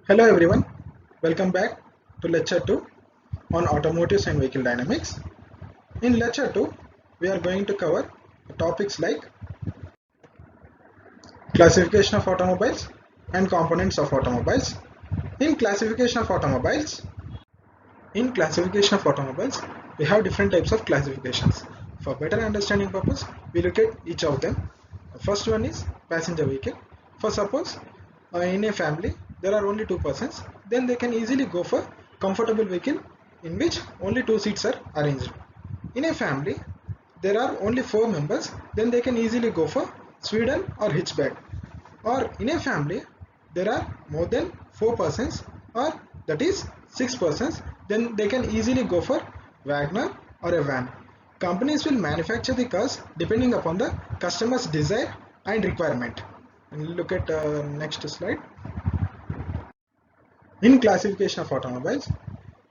Hello everyone, welcome back to lecture 2 on automotives and vehicle dynamics. In lecture 2, we are going to cover topics like classification of automobiles and components of automobiles. In classification of automobiles, in classification of automobiles, we have different types of classifications. For better understanding purpose, we look at each of them. The first one is passenger vehicle. For suppose in a family there are only two persons, then they can easily go for comfortable vehicle in which only two seats are arranged. In a family there are only four members, then they can easily go for Sweden or hatchback. Or in a family there are more than four persons, or that is six persons, then they can easily go for Wagner or a van. Companies will manufacture the cars depending upon the customer's desire and requirement. And look at next slide. In classification of automobiles,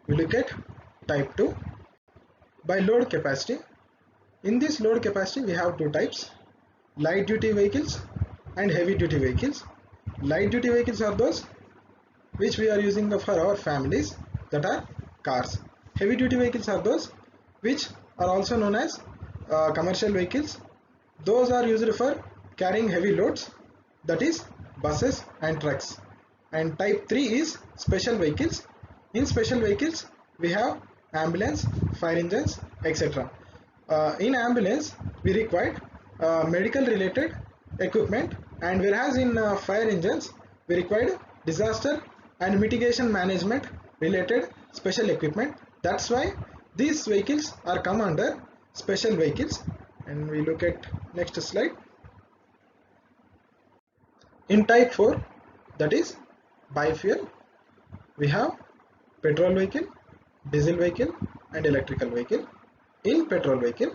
we look at type 2 by load capacity. In this load capacity, we have two types: light duty vehicles and heavy duty vehicles. Light duty vehicles are those which we are using for our families, that are cars. Heavy duty vehicles are those which are also known as commercial vehicles. Those are used for carrying heavy loads, that is buses and trucks. And type 3 is special vehicles. In special vehicles we have ambulance, fire engines, etc. In ambulance we require medical related equipment, and whereas in fire engines we require disaster and mitigation management related special equipment. That's why these vehicles are come under special vehicles. And we look at next slide. In type 4, that is biofuel, we have petrol vehicle, diesel vehicle and electrical vehicle. In petrol vehicle,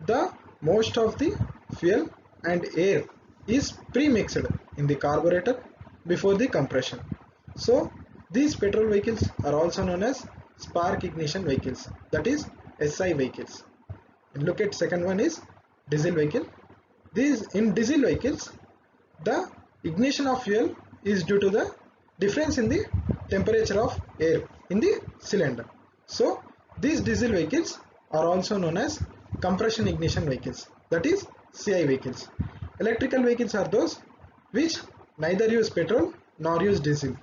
the most of the fuel and air is pre-mixed in the carburetor before the compression. So these petrol vehicles are also known as spark ignition vehicles, that is SI vehicles. And look at second one is diesel vehicle. These in diesel vehicles, the ignition of fuel is due to the difference in the temperature of air in the cylinder. So these diesel vehicles are also known as compression ignition vehicles, that is CI vehicles. Electrical vehicles are those which neither use petrol nor use diesel.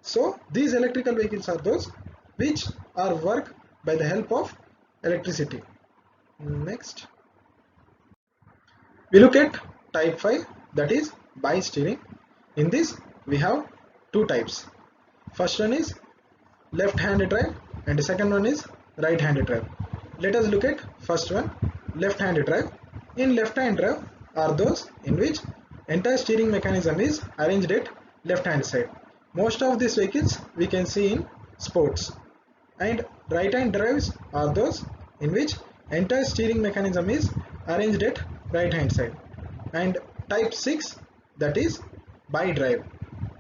So these electrical vehicles are those which are work by the help of electricity. Next, we look at type 5, that is bi-steering. In this we have two types. First one is left hand drive and the second one is right hand drive. Let us look at first one, left hand drive. In left hand drive are those in which entire steering mechanism is arranged at left hand side. Most of these vehicles we can see in sports. And right hand drives are those in which entire steering mechanism is arranged at right hand side. And type 6, that is bi drive.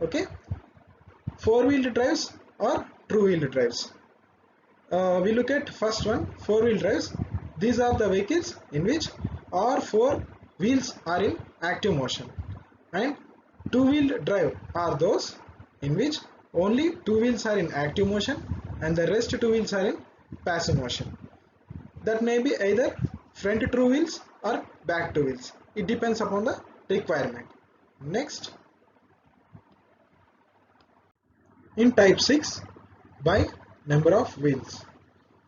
Okay, four wheeled drives or true wheeled drives. We look at first one, four wheel drives. These are the vehicles in which all four wheels are in active motion. And two wheel drive are those in which only two wheels are in active motion and the rest two wheels are in passive motion. That may be either front two wheels or back two wheels. It depends upon the requirement. Next, in type 6, by number of wheels.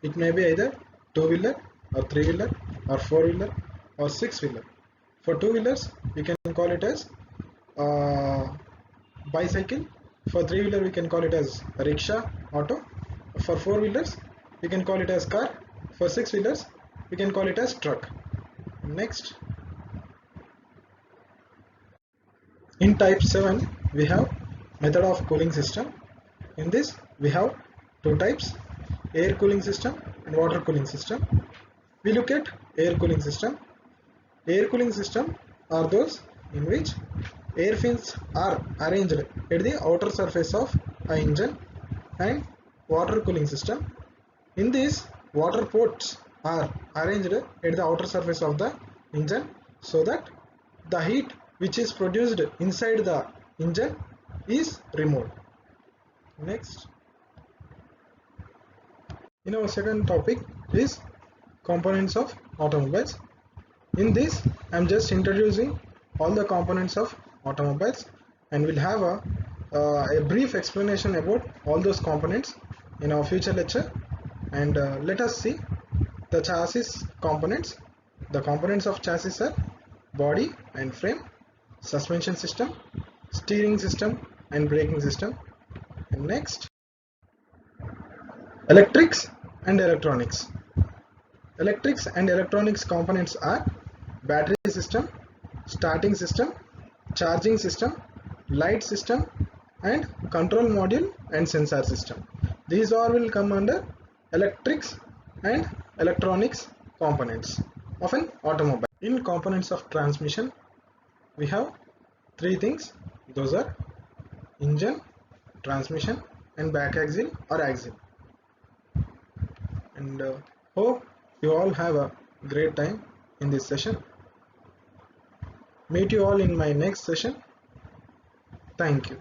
It may be either two wheeler or three wheeler or four wheeler or six wheeler. For two wheelers we can call it as bicycle. For three wheeler we can call it as rickshaw, auto. For four wheelers we can call it as car. For six wheelers we can call it as truck. Next, in type 7 we have method of cooling system. In this we have two types, air cooling system and water cooling system. We look at air cooling system. Air cooling system are those in which air fins are arranged at the outer surface of an engine. And water cooling system, in this water ports are arranged at the outer surface of the engine, so that the heat which is produced inside the engine is removed. Next, in our second topic is components of automobiles. In this, I am just introducing all the components of automobiles, and we'll have a brief explanation about all those components in our future lecture. And let us see the chassis components. The components of chassis are body and frame, suspension system, steering system and braking system. And next, electrics and electronics. Electrics and electronics components are battery system, starting system, charging system, light system and control module and sensor system. These all will come under electrics and electronics components of an automobile. In components of transmission, we have three things. Those are engine, transmission and back axle or axle. And hope you all have a great time in this session. Meet you all in my next session. Thank you.